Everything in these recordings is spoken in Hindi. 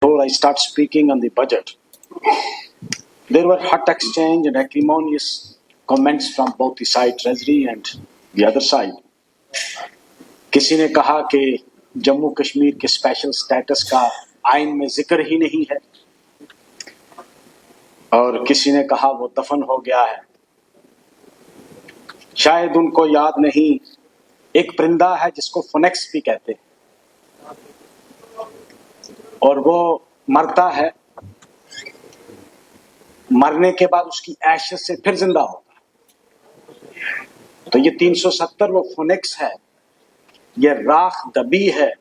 Before I start speaking on the budget, there were hot exchange and acrimonious comments from both the side, Treasury and the other side. किसी ने कहा कि जम्मू कश्मीर के स्पेशल स्टेटस का आइन में जिक्र ही नहीं है, और किसी ने कहा वो दफन हो गया है। शायद उनको याद नहीं, एक परिंदा है जिसको फोनेक्स भी कहते हैं, और वो मरता है, मरने के बाद उसकी एशेस से फिर जिंदा होगा। तो ये 370 वो फोनेक्स है, ये राख दबी है,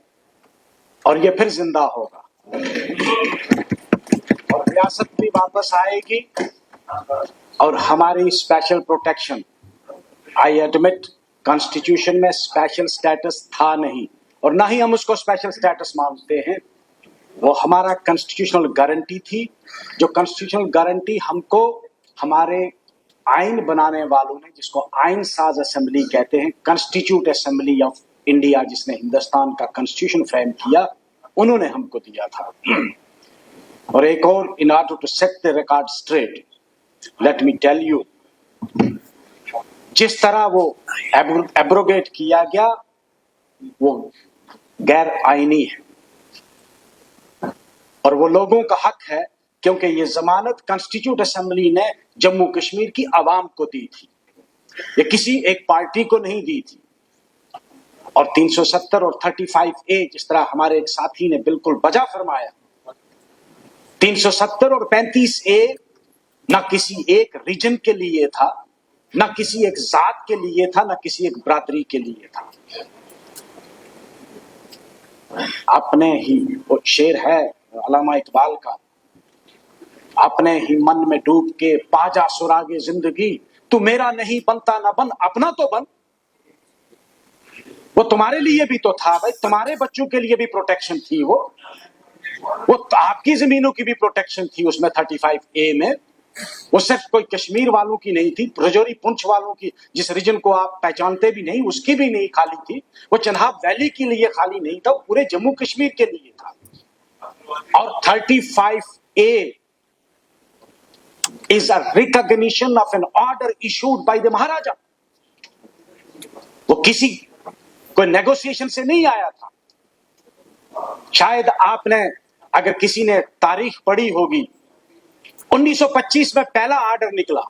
और ये फिर जिंदा होगा, और रियासत भी वापस आएगी, और हमारी special protection, I admit constitution में स्पेशल स्टेटस था नहीं, और ना ही हम उसको स्पेशल स्टेटस मानते हैं। वो हमारा कॉन्स्टिट्यूशनल गारंटी थी, जो कॉन्स्टिट्यूशनल गारंटी हमको हमारे आइन बनाने वालों ने, जिसको आइन साज असेंबली कहते हैं, कॉन्स्टिट्यूट असेंबली ऑफ इंडिया, जिसने हिंदुस्तान का कॉन्स्टिट्यूशन फ्रेम किया, उन्होंने हमको दिया था। और एक और, in order to set the record straight, let me tell you, जिस तरह वो एब्रोगेट किया गया वो गैर आईनी है, और वो लोगों का हक है, क्योंकि ये जमानत कॉन्स्टिट्यूट असेंबली ने जम्मू कश्मीर की आवाम को दी थी, ये किसी एक पार्टी को नहीं दी थी। और 370 और 35A, जिस तरह हमारे एक साथी ने बिल्कुल बजा फरमाया, 370 और 35A ना किसी एक रीजन के लिए था, ना किसी एक जात के लिए था, ना किसी एक बरादरी के लिए था। अपने ही, वो शेर है अल्लामा इकबाल का, अपने ही मन में डूब के पाजा सुरागे जिंदगी, तू मेरा नहीं बनता ना बन, अपना तो बन। वो तुम्हारे लिए भी तो था भाई, तुम्हारे बच्चों के लिए भी प्रोटेक्शन थी, वो आपकी जमीनों की भी प्रोटेक्शन थी उसमें 35A में। वो सिर्फ कोई कश्मीर वालों की नहीं थी, रजौरी पुंछ वालों की, जिस रीजन को आप पहचानते भी नहीं, उसकी भी नहीं खाली थी। वो चनाब वैली के लिए खाली नहीं था, वो पूरे जम्मू कश्मीर के लिए था। और 35A is a recognition of an order issued by the महाराजा। वो किसी कोई नेगोशिएशन से नहीं आया था। शायद आपने, अगर किसी ने तारीख पढ़ी होगी, 1925 में पहला आर्डर निकला,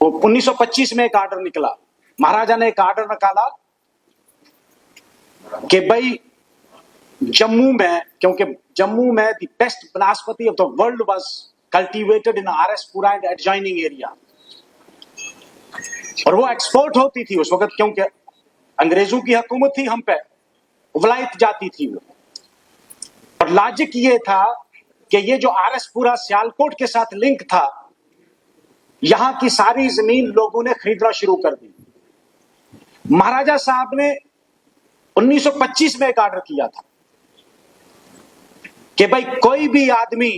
1925 में एक आर्डर निकला, महाराजा ने एक आर्डर निकाला कि भाई जम्मू में, क्योंकि जम्मू में the best basmati of the world was cultivated in RS Pura and adjoining area, और वो एक्सपोर्ट होती थी उस वक्त, क्योंकि अंग्रेजों की हुकूमत थी हम पे, वलायत जाती थी वो। और लॉजिक ये था कि ये जो आरएसपुरा सियालकोट के साथ लिंक था, यहां की सारी जमीन लोगों ने खरीदना शुरू कर दी। महाराजा साहब ने 1925 में एक आर्डर किया था कि भाई कोई भी आदमी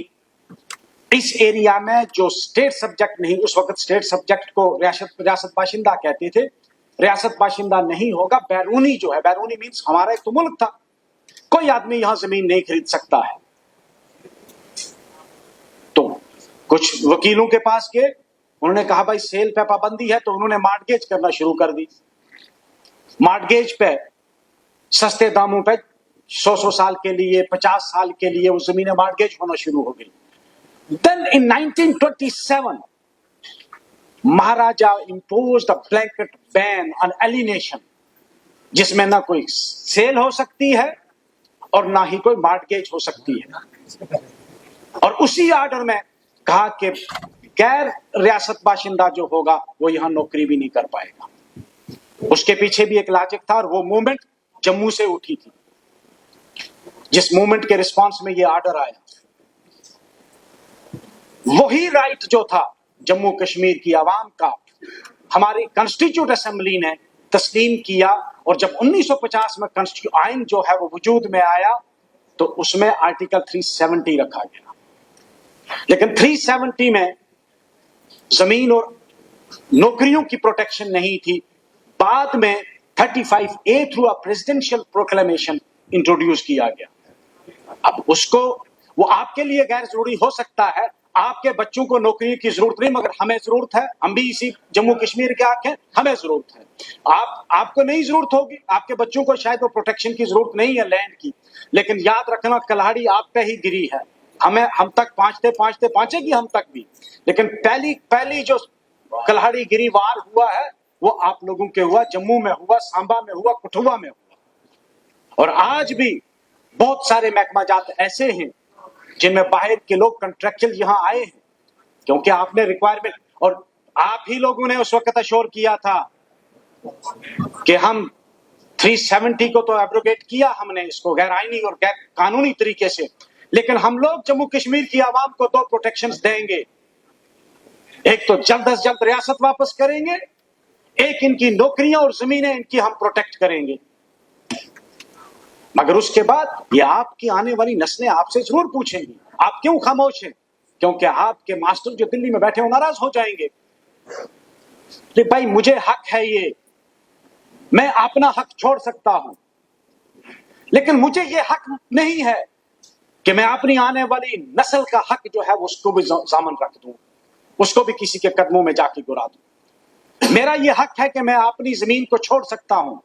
इस एरिया में जो स्टेट सब्जेक्ट नहीं, उस वक्त स्टेट सब्जेक्ट को रियासत बाशिंदा कहते थे, रियासत बाशिंदा नहीं होगा, बैरूनी जो है, बैरूनी मीन्स हमारा एक तो मुल्क था, कोई आदमी यहां जमीन नहीं खरीद सकता है। तो कुछ वकीलों के पास गए, उन्होंने कहा भाई सेल पे पाबंदी है, तो उन्होंने मार्टगेज करना शुरू कर दी। मार्टगेज पे सस्ते दामों पे 100 साल के लिए, 50 साल के लिए वो जमीनें मार्टगेज होना शुरू हो गई। Then in 1927, Maharaja imposed a blanket ban on alienation, जिसमें ना कोई सेल हो सकती है और ना ही कोई मार्टगेज हो सकती है। और उसी आर्डर में कहा कि गैर रियासत बाशिंदा जो होगा वो यहां नौकरी भी नहीं कर पाएगा। उसके पीछे भी एक लॉजिक था, और वो मूवमेंट जम्मू से उठी थी, जिस मूवमेंट के रिस्पांस में ये आर्डर आया। वही राइट जो था जम्मू कश्मीर की आवाम का, हमारी कॉन्स्टिट्यूट असेंबली ने तस्लीम किया, और जब 1950 में कॉन्स्टिट्यूट आइन जो है वो वजूद में आया, तो उसमें आर्टिकल 370 रखा गया। लेकिन 370 में जमीन और नौकरियों की प्रोटेक्शन नहीं थी। बाद में 35A through a presidential proclamation introduce किया गया, अब उसको, वो आपके लिए गैर जरूरी हो सकता है, आपके बच्चों को नौकरी की जरूरत नहीं, मगर हमें जरूरत है। हम भी इसी जम्मू कश्मीर के आके, हमें जरूरत है। आपको नहीं जरूरत होगी, आपके बच्चों को शायद वो प्रोटेक्शन की जरूरत नहीं है लैंड की, लेकिन याद रखना कल्हाड़ी आप पे ही गिरी है। हम तक पहुंचेगी हम तक भी, लेकिन पहली जो कल्हाड़ी गिरी वार हुआ है वो आप लोगों के हुआ, जम्मू में हुआ, सांबा में हुआ, कठुआ में हुआ। और आज भी बहुत सारे महकमा जात ऐसे हैं जिनमें बाहर के लोग कॉन्ट्रैक्चुअल यहां आए हैं, क्योंकि आपने रिक्वायरमेंट, और आप ही लोगों ने उस वक्त अश्योर किया था कि हम 370 को तो एब्रोगेट किया हमने, इसको गैर आईनी और गैर कानूनी तरीके से, लेकिन हम लोग जम्मू कश्मीर की आवाम को 2 प्रोटेक्शंस देंगे। एक तो जल्द से जल्द रियासत वापस करेंगे, एक इनकी नौकरियां और जमीनें इनकी हम प्रोटेक्ट करेंगे। मगर उसके बाद ये आपकी आने वाली नस्लें आपसे जरूर पूछेंगी आप क्यों खामोश हैं, क्योंकि आपके मास्टर जो दिल्ली में बैठे हो नाराज हो जाएंगे कि भाई मुझे हक है, ये मैं अपना हक छोड़ सकता हूं, लेकिन मुझे ये हक नहीं है कि मैं अपनी आने वाली नस्ल का हक जो है उसको भी जामन रख दूं, उसको भी किसी के कदमों में जाके गिरा दूं। मेरा ये हक है कि मैं अपनी जमीन को छोड़ सकता हूं,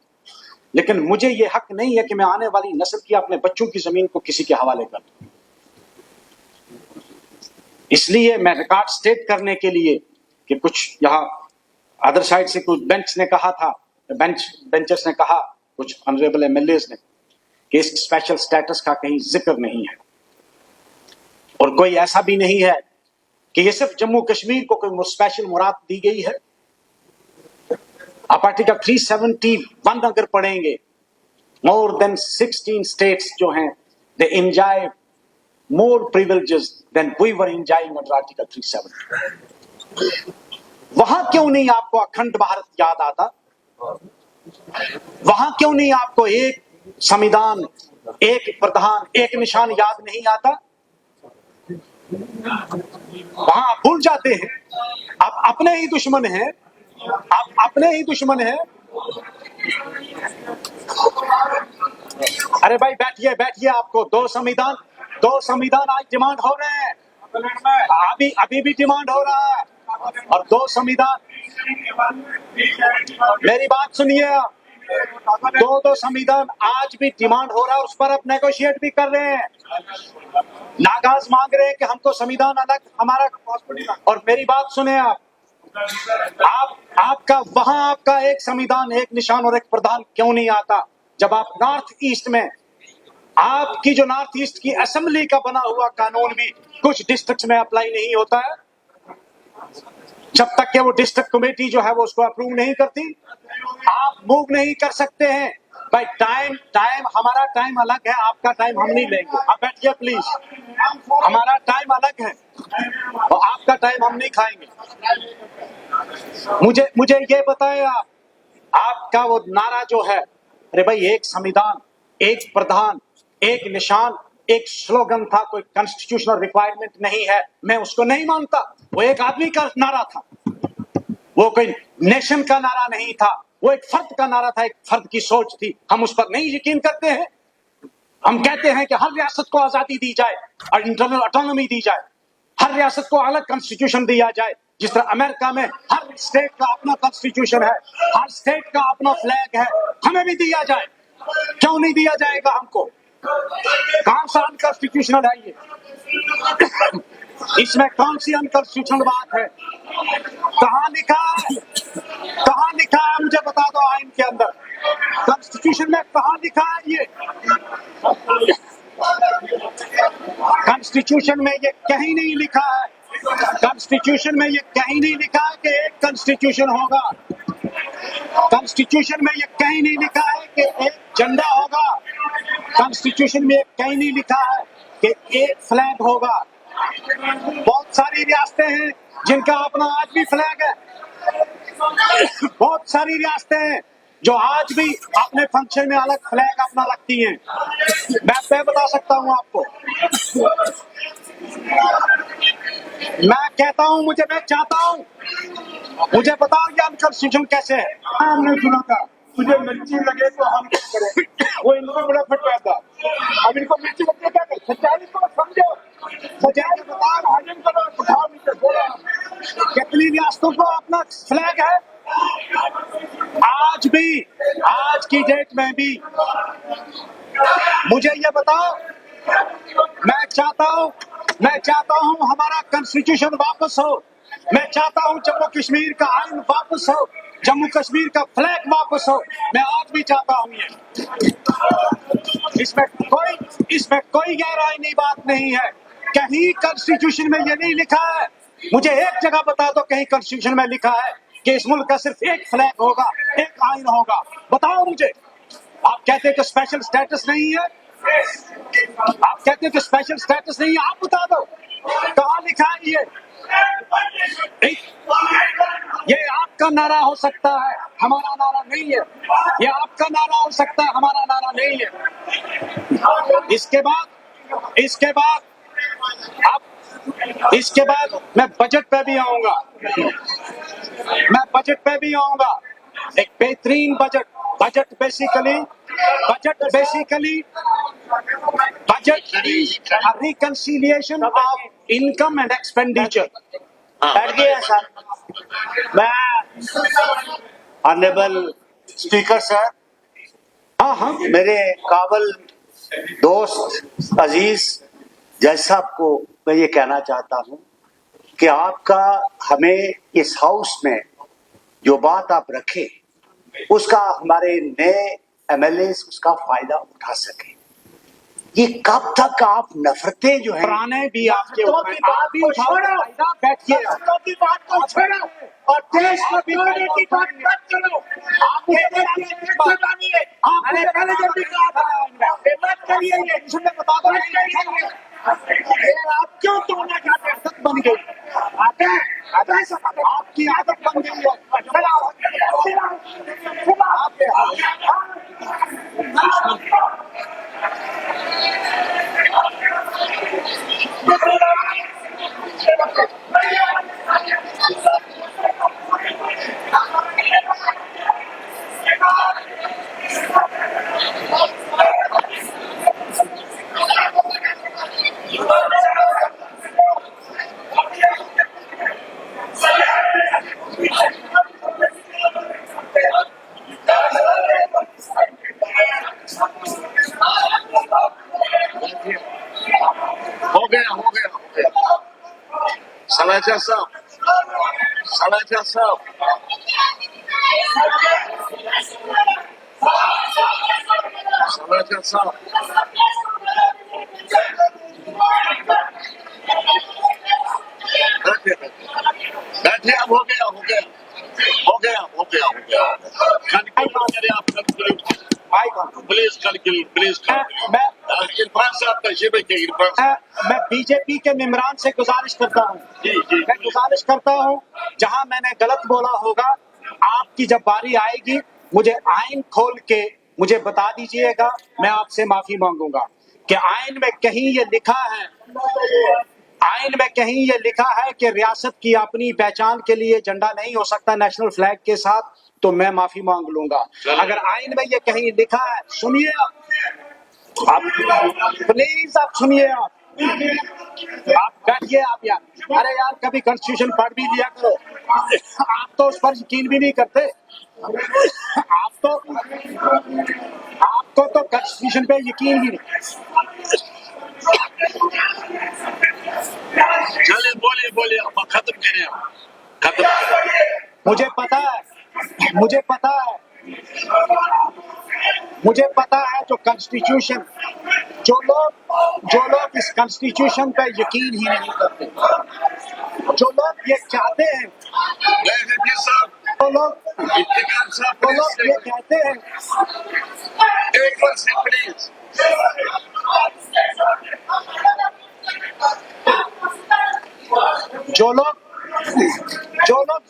लेकिन मुझे ये हक नहीं है कि मैं आने वाली नस्ल की, अपने बच्चों की जमीन को किसी के हवाले कर दूं। इसलिए मैं रिकॉर्ड स्टेट करने के लिए कि कुछ यहां अदर साइड से कुछ बेंच ने कहा था, बेंचर्स ने कहा, कुछ ऑनरेबल एमएलएज ने, कि इस स्पेशल स्टेटस का कहीं जिक्र नहीं है, और कोई ऐसा भी नहीं है कि ये सिर्फ जम्मू कश्मीर को कोई स्पेशल मुराद दी गई है। आप आर्टिकल 371 अगर पढ़ेंगे, मोर देन 16 स्टेट्स जो हैं they enjoy more privileges than we were enjoying under article 370। वहां क्यों नहीं आपको अखंड भारत याद आता? वहां क्यों नहीं आपको एक संविधान, एक प्रधान, एक निशान याद नहीं आता? वहां आप भूल जाते हैं, आप अपने ही दुश्मन हैं, आप अपने ही दुश्मन हैं। अरे भाई बैठिए बैठिए, आपको 2 संविधान आज डिमांड हो रहे हैं, अभी भी डिमांड हो रहा है, और 2 संविधान, मेरी बात सुनिए, 2 संविधान आज भी डिमांड हो रहा है, उस पर आप नेगोशिएट भी कर रहे हैं। नागाज मांग रहे हैं कि हमको संविधान अलग हमारा, और मेरी बात सुने आपका वहां आपका एक संविधान, एक निशान और एक प्रधान क्यों नहीं आता? जब आप नॉर्थ ईस्ट में, आपकी जो नॉर्थ ईस्ट की असेंबली का बना हुआ कानून भी कुछ डिस्ट्रिक्ट्स में अप्लाई नहीं होता है, जब तक कि वो डिस्ट्रिक्ट कमेटी जो है वो उसको अप्रूव नहीं करती, आप मूव नहीं कर सकते हैं। भाई टाइम हमारा टाइम अलग है, आपका टाइम हम नहीं लेंगे। आप बैठिए प्लीज, हमारा टाइम अलग है और आपका टाइम हम नहीं खाएंगे। मुझे ये बताएं आपका वो नारा जो है, अरे भाई एक संविधान, एक प्रधान, एक निशान, एक स्लोगन था, कोई कॉन्स्टिट्यूशनल रिक्वायरमेंट नहीं है, मैं उसको नहीं मानता। वो एक आदमी का नारा था, वो कोई नेशन का नारा नहीं था, वो एक फर्द का नारा था, एक फर्द की सोच थी। हम उस पर नहीं यकीन करते हैं। हम कहते हैं कि हर रियासत को आजादी दी जाए और इंटरनल ऑटोनॉमी दी जाए, हर रियासत को अलग कॉन्स्टिट्यूशन दिया जाए, जिस तरह अमेरिका में हर स्टेट का अपना कॉन्स्टिट्यूशन है, हर स्टेट का अपना फ्लैग है, हमें भी दिया जाए। क्यों नहीं दिया जाएगा हमको? कौन सा अनकॉन्स्टिट्यूशनल है ये? इसमें कौन सी अनकॉन्स्टिट्यूशनल बात है? कहां लिखा है? कहां लिखा है मुझे बता दो, आइन के अंदर कॉन्स्टिट्यूशन में कहां लिखा है ये? कॉन्स्टिट्यूशन में ये कहीं नहीं लिखा है, कॉन्स्टिट्यूशन में ये कहीं नहीं लिखा है कि एक कॉन्स्टिट्यूशन होगा, कॉन्स्टिट्यूशन में ये कहीं नहीं लिखा है कि एक झंडा होगा, कॉन्स्टिट्यूशन में कहीं नहीं लिखा है कि एक फ्लैग होगा। बहुत सारी रियासतें हैं जिनका अपना आज भी फ्लैग है, बहुत सारी रियासतें हैं जो आज भी अपने फंक्शन में अलग फ्लैग अपना रखती हैं। मैं बता सकता हूं आपको, मैं कहता हूं, मैं चाहता हूं, मुझे बताओ ये अनकॉन्स्टिट्यूशन कैसे है? हमने सुना था तुझे मिर्ची लगे तो हम क्या करें, वो इनको बड़ा फट पाता। अब इनको मिर्ची लगती क्या करें, सच्चाई को समझो, सच्चाई बताओ, हजम करो, उठाओ नीचे बोलो। कितनी रियासतों को अपना फ्लैग है, आज भी, आज की डेट में भी। मुझे ये बताओ, मैं चाहता हूं हमारा कॉन्स्टिट्यूशन वापस हो, मैं चाहता हूं जम्मू कश्मीर का आइन वापस हो, जम्मू कश्मीर का फ्लैग वापस हो, मैं आज भी चाहता हूं ये। इसमें कोई गैर आईनी बात नहीं है। कहीं कॉन्स्टिट्यूशन में ये नहीं लिखा है, मुझे एक जगह बता दो कहीं कॉन्स्टिट्यूशन में लिखा है कि इस मुल्क का सिर्फ एक फ्लैग होगा, एक आइन होगा, बताओ मुझे। आप कहते हैं कि स्पेशल स्टेटस नहीं है, आप कहते हैं कि स्पेशल स्टेटस नहीं है, आप बता दो कहां लिखा है ये आपका नारा हो सकता है, हमारा नारा नहीं है। ये आपका नारा हो सकता है, हमारा नारा नहीं है। इसके बाद मैं बजट पे भी आऊंगा, एक बेहतरीन budget basically reconciliation of income and expenditure. बैठ गए सर। मैं ऑनरेबल स्पीकर सर, हाँ मेरे काबिल दोस्त अजीज जज साहब को मैं ये कहना चाहता हूं कि आपका हमें इस हाउस में जो बात आप रखे उसका हमारे नए एमएलए उसका फायदा उठा सके। ये कब तक आप नफरतें जो है पुराने भी आपके बात को छोड़ो, बैठिए, की बात को छोड़ो और देश को बिगाड़ने की बात मत करो। आप मैंने पहले जब भी कहा था मत करिए, ये बता दो आप क्यों तोड़ना चाहते हैं? आदत बन गई, आपकी आदत बन गई हो गया सलाचा साहब बैठे अब हो गया प्लीज इरफान साहब तशीफ रखिए। इरफान साहब, मैं बीजेपी के मेंबरान से गुजारिश करता हूँ, मैं गुजारिश करता हूँ जहाँ मैंने गलत बोला होगा, आपकी जब बारी आएगी मुझे आइन खोल के मुझे बता दीजिएगा, मैं आपसे माफी मांगूंगा कि आइन में कहीं ये लिखा है कि रियासत की अपनी पहचान के लिए झंडा नहीं हो सकता नेशनल फ्लैग के साथ, तो मैं माफी मांग लूंगा। अगर आइन में ये कहीं लिखा है, सुनिए आप प्लीज आप सुनिए, आप बैठिए आप यार, अरे यार कभी कॉन्स्टिट्यूशन पढ़ भी लिया करो, आप तो उस पर यकीन भी नहीं करते, आपको तो कॉन्स्टिट्यूशन पे यकीन भी नहीं। चलिए बोलिए आप खत्म करें। मुझे पता है जो कॉन्स्टिट्यूशन, जो लोग इस कॉन्स्टिट्यूशन पे यकीन ही नहीं करते, जो लोग ये चाहते हैं, वो लोग ये कहते हैं, प्लीज जो लोग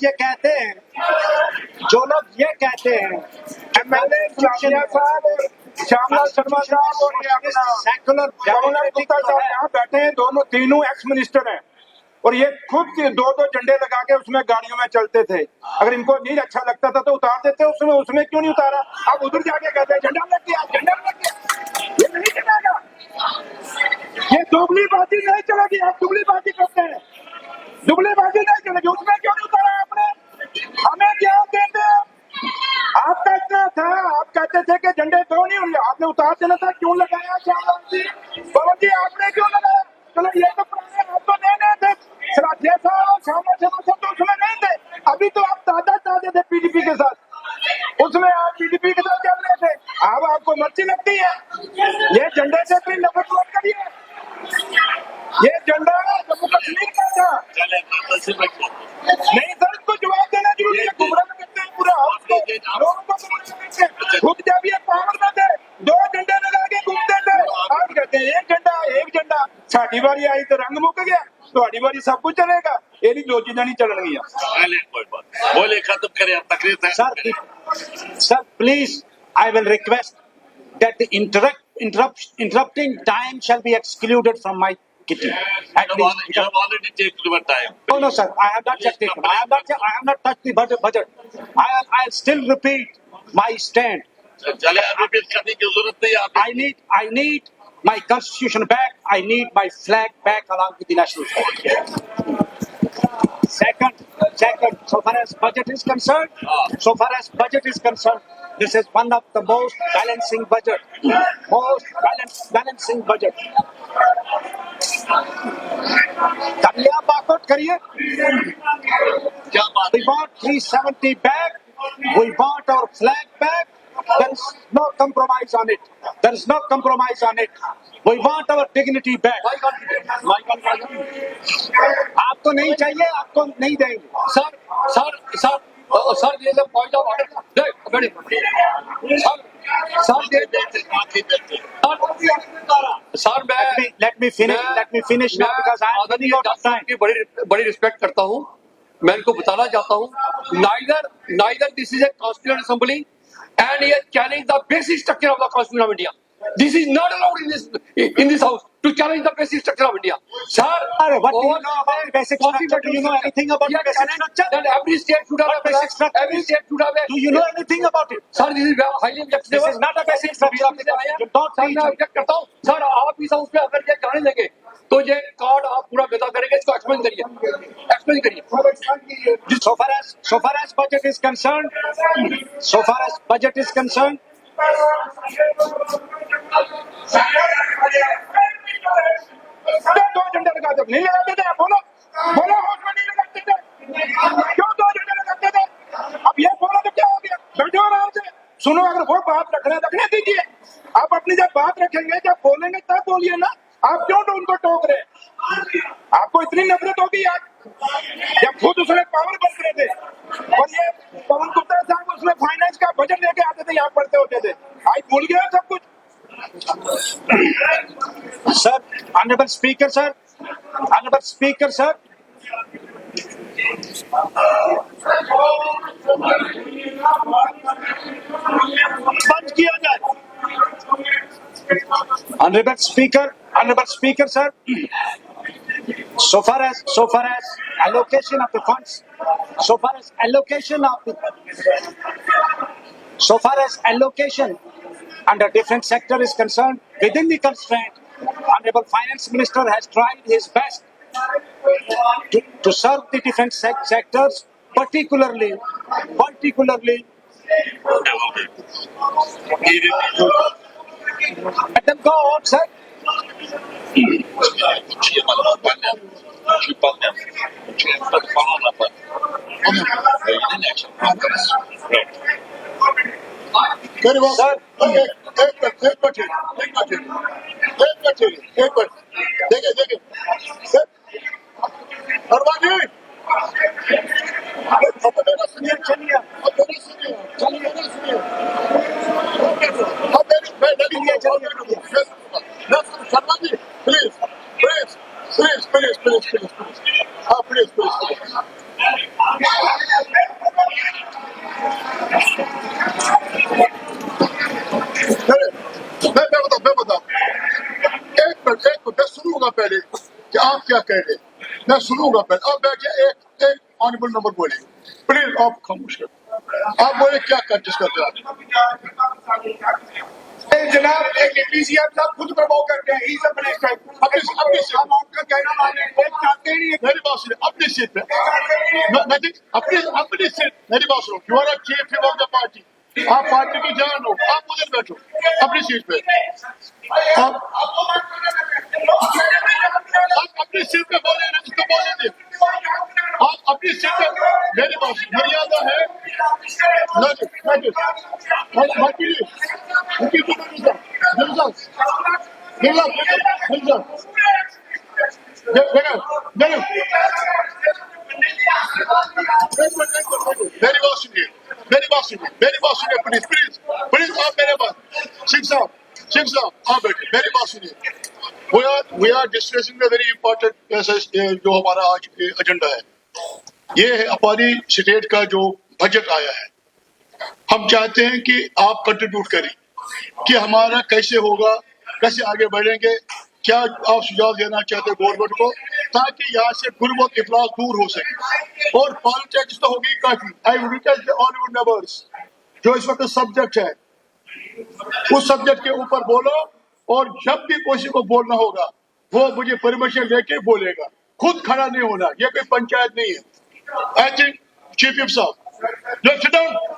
ये कहते हैं एमएलए जामिया साहब और श्यामला शर्मा साहब और सेकुलर गुप्ता साहब यहाँ बैठे हैं, तीनों एक्स मिनिस्टर हैं और ये खुद दो दो झंडे लगा के उसमें गाड़ियों में चलते थे। अगर इनको नहीं अच्छा लगता था तो उतार देते, उसमें उसमें क्यों नहीं उतारा? अब उधर जाके कहते हैं झंडा लग गया, झंडा लग गया। ये नहीं चलेगा, ये दुगलीबाजी नहीं चलेगी। आप दुगलीबाजी करते हैं, दुगलीबाजी नहीं चलेगी। उसमें क्यों नहीं उतारा आपने? हमें क्या देते हैं? आपका इतना था, आप कहते थे कि झंडे दो नहीं होंगे, आपने उतार देना था, क्यों लगाया? श्याम जी, पवन जी, आपने क्यों लगाया? चलो ये तो पुराने, आप तो नए थे, सराठिया साहब, श्यामा शर्मा साहब तो उसमें नहीं थे। अभी तो आप ताजे थे पीडीपी के साथ, उसमें आप पीडीपी के साथ चल रहे थे। अब आपको मर्जी लगती है, ये झंडे से भी नफरत मत करिए। ये झंडा जम्मू कश्मीर का था। चले बाबा से बैठो। नहीं सर, इसको जवाब देना जरूरी है। गुमराह करते हैं पूरा हाउस को, लोगों को गुमराह करते हैं। खुद जब ये पावर में थे, दो झंडे लगा के घूमते थे। आप कहते हैं एक झंडा, एक झंडा। साड़ी बारी आई तो रंग मुक गया, ਤੁਹਾਡੀ ਵਾਰੀ सब कुछ चलेगा। ये नहीं दो चीजें नहीं चलनगियां। चले कोई बात, बोले खत्म करें, अब तकरीर तय करें। Sir, please, I will request that the interrupting time shall be excluded from my kitty. At You least, have already taken your time. no, sir, I have not yet taken. I have not touched the budget. I'll still repeat my stand. चले, अभी भी करने की जरूरत नहीं है आपको। I need my constitution back. I need my flag back along with the national flag. Second, so far as budget is concerned, this is one of the most balancing budget. कन्या बाकआउट करिए. क्या बात We want 370 back. We want our flag back. There is no compromise on it. We want our dignity back. आपको नहीं चाहिए, आपको नहीं देंगे. सर, ये सब point of order sir, Let me finish now because I am running out of time. की बड़ी रिस्पेक्ट करता हूँ. मैं इनको बताना चाहता हूँ, neither this is a constitutional assembly and he has challenged the basic structure of the Constitution of India. This is not allowed in this house to challenge the basic structure of India. Sir, What do you know about the basic structure? Do you know anything about the basic structure? Then every state should have What basic structure every is? state should have a. Do you know anything about it? Sir, this is highly objectionable. This is not a basic structure of the Constitution. Don't sir, teach मैं me. ऑब्जेक्ट करता हूँ. सर, आप इस हाउस में अगर ये जाने लगे तो ये कार्ड आप पूरा गदा करेंगे. इसको एक्सप्लेन करिए. So far as budget is concerned, दो झंडे लगाते नहीं लगाते थे? बोलो हाउस में नहीं लगाते थे, क्यों दो झंडे लगाते थे? अब ये बोलो तो क्या हो गया? बैठो आराम से सुनो। अगर वो बात रखने दीजिए। आप अपनी जब बात रखेंगे, जब बोलेंगे तब बोलिए ना। आप क्यों तो उनको टोक रहे? आपको इतनी नफरत होगी यार, जब खुद उसने पावर बन रहे थे। और ये पवन गुप्ता साहब उसमें फाइनेंस का बजट लेके आते थे, यहाँ पढ़ते होते थे। आज भूल गया सब कुछ। sir, honorable speaker, sir. बंद किया जाए। Honorable speaker, sir. So far as allocation of the funds, so far as allocation under different sector is concerned, within the constraint, Honorable Finance Minister has tried his best to serve the different sectors, particularly. Let them go out, sir. मेरे बात Sir. एक मिनट देखिए सर अरमान जी चलिए शर्मा जी प्लीज हाँ प्लीज मैं बताऊं एक मिनट मैं सुनूंगा पहले कि आप क्या कह रहे हैं। मैं सुनूंगा पहले। आप बैठिए, एक ऑनरेबल नंबर बोले, प्लीज आप खामोश कर। आप बोले क्या डिस्कस करते हैं आप? जनाब एक डीसीएम साहब खुद प्रमोट करते हैं, ही सब मिनिस्टर हम आपका कहना माने चाहते ही नहीं। मेरी बात सुनिए, अपनी सीट पे अपनी सीट, मेरी बात सुनो। You are chief of the party, आप पार्टी की जान हो, आप उधर बैठो अपनी सीट पे। आप अपनी सीट पे बोले ना, इसको बोले नहीं। आप अपनी सीट पे, मेरी बात मर्यादा है। मेरी बात सुनिए प्लीज प्लीज प्लीज। आप मेरे पास सिंह साहब आप बैठे, मेरी बात सुनिए। We are discussing the very important जो हमारा आज एजेंडा है, ये है हमारी स्टेट का जो बजट आया है। हम चाहते हैं कि आप कंट्रीब्यूट करें कि हमारा कैसे होगा, कैसे आगे बढ़ेंगे, क्या आप सुझाव देना चाहते हैं गवर्नमेंट को, ताकि यहाँ से गुर्बत इफलास दूर हो सके। और पॉलिटिक्स तो होगी काफी। I will request all your members, जो इस वक्त सब्जेक्ट है उस सब्जेक्ट के ऊपर बोलो, और जब भी किसी को बोलना होगा वो मुझे परमिशन लेके बोलेगा, खुद खड़ा नहीं होना। ये कोई पंचायत नहीं है। आई थिंक चीफ विप साहब,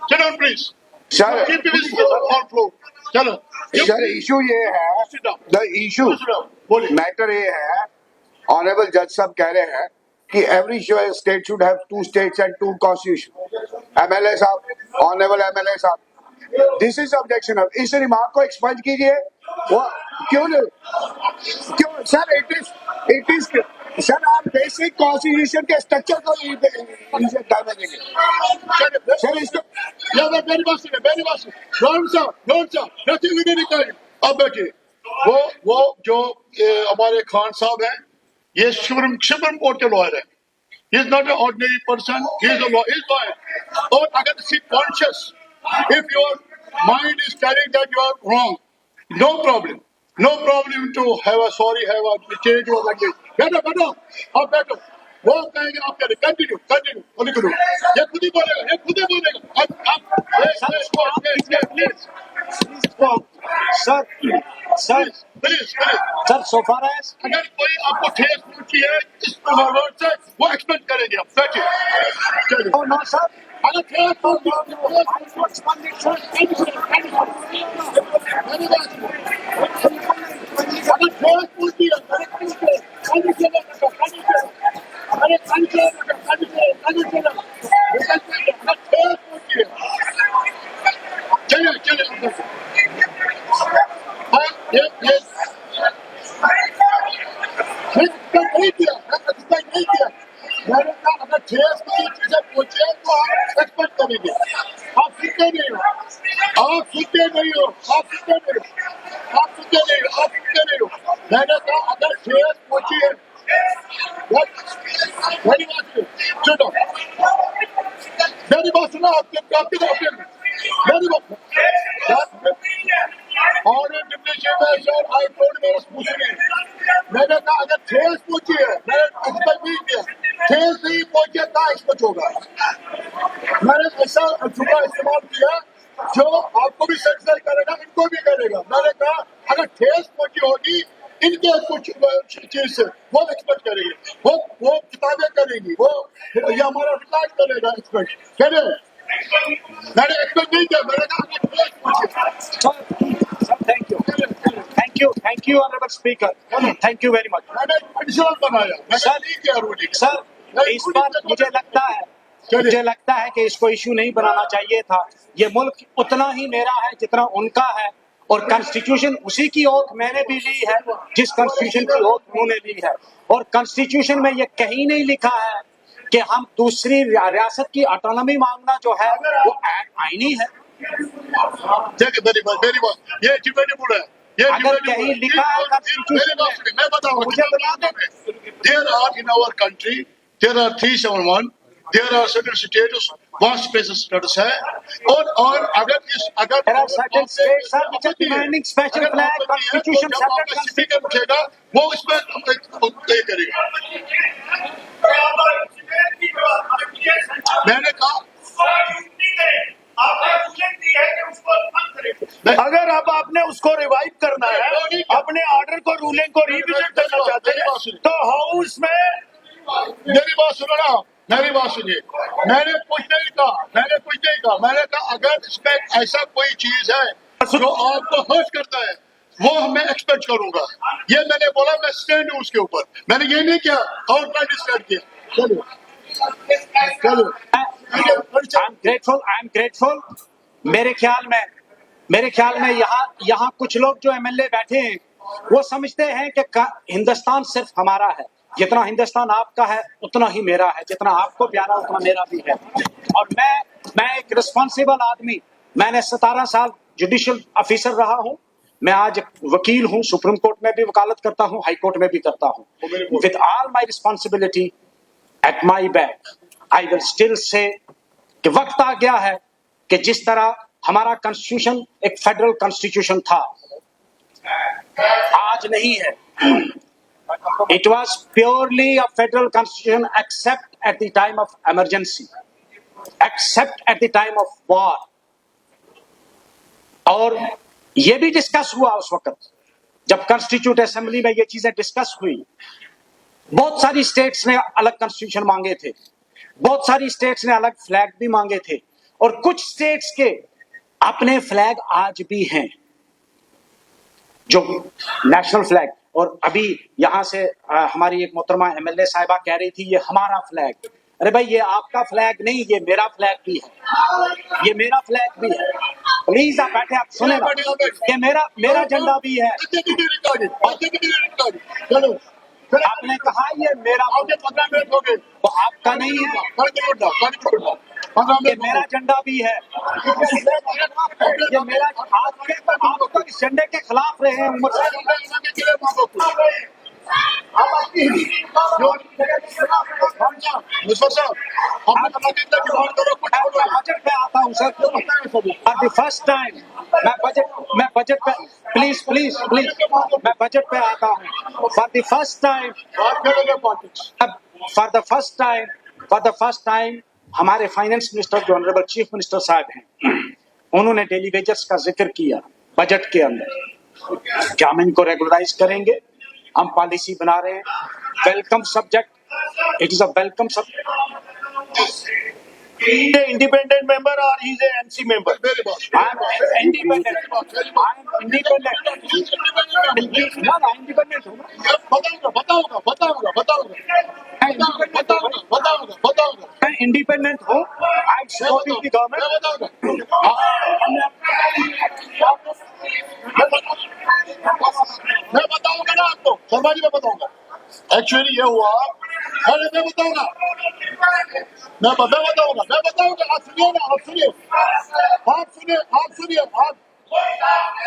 sit down please. Sir Keep this on floor. चलो। सर इशू ये है, Sit down. The issue Sit down. बोलिए। मैटर ये है, ऑनरेबल जज साहब कह रहे हैं कि every state should have 2 states and 2 constitution. MLA साहब, ऑनरेबल एमएलए साहब, दिस इज ऑब्जेक्शन। इस रिमार्क को एक्सपंज कीजिए। वो क्यों सर? इट इज सर, आप बेसिक कॉन्स्टिट्यूशन के स्ट्रक्चर को इसे डैमेजिंग सर। इसको मेरी बात सुनिए। डोंट साहब, nothing will be recorded. अब बैठिए। वो जो हमारे खान साहब हैं, ये सुप्रीम कोर्ट के लॉयर है। He is not an ordinary person. He is a lawyer. और अगर सी conscious, if your mind is carrying that you are wrong, no problem to have a sorry, have a change or like this. बैठो, आप बैठो। वो कहेंगे, आप कहेंगे कंटिन्यू बोली करो। ये खुद ही बोलेगा। आप sir please sir, so far as अगर कोई आपको ठेस पहुंची है इस वर्ड से, वो एक्सपेक्ट करेंगे। आप बैठिए। oh no sir, अगर ठेस पहुंची चलिए। नहीं किया। मैंने कहा अगर ठेस कोई चीजें पूछे तो आप एक्सपेक्ट करेंगे। आप सुनते नहीं हो। मैंने कहा अगर ठेस पूछी है, मेरी बात सुना आपकी मेरी बात और मेरे पूछने, मैंने कहा अगर ठेस पूछी है, मैंने एक्सपेक्ट नहीं किया। ठेस नहीं पहुंचे कहाँ एक्सपेक्ट होगा। मैंने ऐसा जुमला इस्तेमाल किया जो आपको भी सेटिस्फाई करेगा, इनको भी करेगा। मैंने कहा अगर ठेस पहुंची होगी इनके कुछ चीज से, वो एक्सपेक्ट करेंगे, वो किताबें करेंगी, वो ये हमारा रिकॉर्ड करेगा। एक्सपेक्ट करे, मैंने एक्सपेक्ट नहीं किया। मैंने कहा अगर ठेस पहुंची। thank you honorable speaker, thank you very much. मैंने एडिशनल बनाया, मैंने नहीं किया रूलिंग। सर इस बार मुझे लगता है कि इसको इशू नहीं बनाना चाहिए था। ये मुल्क उतना ही मेरा है जितना उनका है, और कॉन्स्टिट्यूशन उसी की ओथ मैंने भी ली है जिस कॉन्स्टिट्यूशन की ओथ उन्होंने ली है। और कॉन्स्टिट्यूशन में ये कहीं नहीं लिखा है कि हम दूसरी रियासत की ऑटोनॉमी मांगना जो है वो आईनी है। मेरी बात ये डिबेटेबल है। अगर कहीं लिखा है कॉन्स्टिट्यूशन में, मैं बताऊंगा। मुझे बता दें। There are in our country, there are 371, there are certain status, one spaces status है, और अगर There are certain states which are demanding special flag, constitution, separate constitution. उठेगा वो इसमें तय करेगा। मैंने कहा अगर अब आपने उसको रिवाइव करना है, अपने ऑर्डर को, रूलिंग को रिविजिट करना चाहते हैं, तो हाउस में मेरी बात सुनो ना, मेरी बात सुनिए। मैंने कुछ नहीं कहा, मैंने कहा अगर इसमें ऐसा कोई चीज है जो आपको हर्ट करता है वो मैं एक्सपेक्ट करूंगा, ये मैंने बोला। मैं स्टैंड हूं उसके ऊपर, मैंने ये नहीं किया और मैं डिस्कस किया। चलो चलो आई एम ग्रेटफुल। मेरे ख्याल में यहाँ कुछ लोग जो एमएलए बैठे हैं वो समझते हैं कि हिंदुस्तान सिर्फ हमारा है। जितना हिंदुस्तान आपका है उतना ही मेरा है, जितना आपको प्यारा उतना मेरा भी है। और मैं एक रिस्पॉन्सिबल आदमी, मैंने 17 साल जुडिशियल ऑफिसर रहा हूं। मैं आज वकील हूं, सुप्रीम कोर्ट में भी वकालत करता हूं, हाई कोर्ट में भी करता हूं। With all my responsibility at my back, I will still say कि वक्त आ गया है कि जिस तरह हमारा कॉन्स्टिट्यूशन एक फेडरल कॉन्स्टिट्यूशन था, आज नहीं है। It was purely a federal constitution except at the time of emergency, except at the time of war. और ये भी डिस्कस हुआ उस वक्त जब कॉन्स्टिट्यूट असेंबली में ये चीजें डिस्कस हुई। बहुत सारी स्टेट्स ने अलग कॉन्स्टिट्यूशन मांगे थे, बहुत सारी स्टेट्स ने अलग फ्लैग भी मांगे थे, और कुछ स्टेट्स के अपने फ्लैग आज भी हैं जो नेशनल फ्लैग। और अभी यहां से हमारी एक मोहतरमा एमएलए साहिबा कह रही थी ये हमारा फ्लैग। अरे भाई, ये आपका फ्लैग नहीं, ये मेरा फ्लैग भी है, ये मेरा फ्लैग भी है। प्लीज आप बैठे, आप सुने ना, कि मेरा झंडा भी है। चलो आपने कहा ये मेरा, 15 मिनट हो गए, तो आपका नहीं है, ये मेरा झंडा भी है, ये मेरा। आप तो इस झंडे के खिलाफ रहे हैं उम्र से। मुस्फर साहब, हमने कहा कि बात करो, कुछ मैं बजट पे आता हूँ sir, for the first time मैं बजट पे, प्लीज मैं बजट पे आता हूँ फॉर द फर्स्ट टाइम। बात करेंगे politics. For the first time हमारे फाइनेंस मिनिस्टर जो ऑनरेबल चीफ मिनिस्टर साहब हैं, उन्होंने डेली वेजेस का जिक्र किया बजट के अंदर। क्या हम इनको रेगुलराइज करेंगे? हम पॉलिसी बना रहे हैं, welcome subject, it is a welcome subject. Independent member और he is a NC member. मेरी बात I am independent. I am independent. ना इंडिपेंडेंट हूँ ना। बताऊंगा। मैं इंडिपेंडेंट हूँ। I am supporting the government. मैं बताऊंगा ना आपको, शर्मा जी, मैं बताऊंगा। एक्चुअली ये हुआ, अरे मैं बताऊंगा।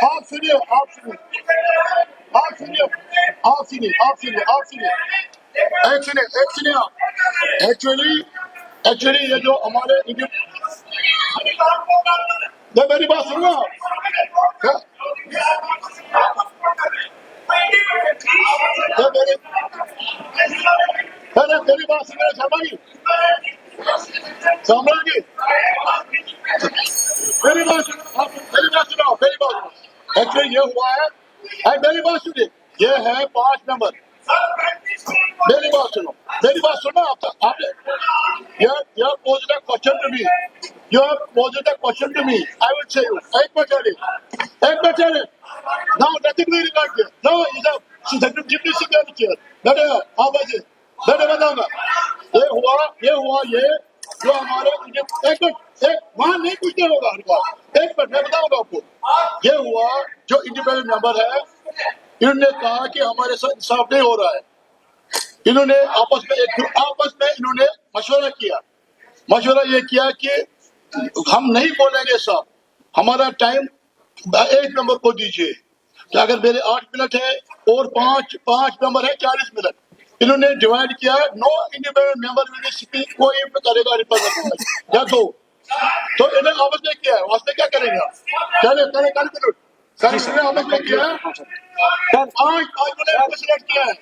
आप सुनिए ना, एक्चुअली ये जो हमारे मेरी बात सुनो। मेरी बात सुनिए शर्मा जी, मेरी बात सुनो। एक्चुअली ये हुआ है, मेरी बात सुनिए, ये है 5 नंबर। मेरी बात सुनो आपने you have posed a question to me. I will say you. एक बार चले. Now nothing will regard here. No, she's a deputy secretary chair. बैठे बताऊंगा। ये हुआ जो हमारे एक वहां नहीं पूछते होगा हर बार। एक मिनट मैं बताऊंगा आपको। ये हुआ जो इंडिपेंडेंट मेंबर है, इन्होंने कहा कि हमारे साथ इंसाफ नहीं हो रहा है। इन्होंने आपस में इन्होंने मशवरा ये किया कि हम नहीं बोलेंगे साहब, हमारा टाइम 1 नंबर को दीजिए। कि अगर मेरे 8 मिनट है और 5 नंबर है 40 मिनट, इन्होंने डिवाइड किया। No independent member will speak, कोई करेगा रिप्रेजेंटेटिव या दो। तो इन्हें आपस में किया है, वास्ते क्या करेंगे? चले कंक्लूड। सर इसने हमें क्या किया है? सर आज उन्होंने सिलेक्ट किया है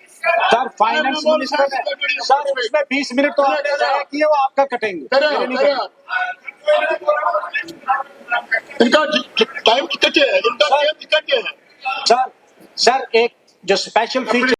सर फाइनेंस मिनिस्टर ने सर उसमें 20 मिनट तो आपने जाया किए, वो आपका कटेंगे, मेरे नहीं कटेंगे। इनका टाइम टिकट है, इनका टाइम टिकट है। सर एक जो स्पेशल फीचर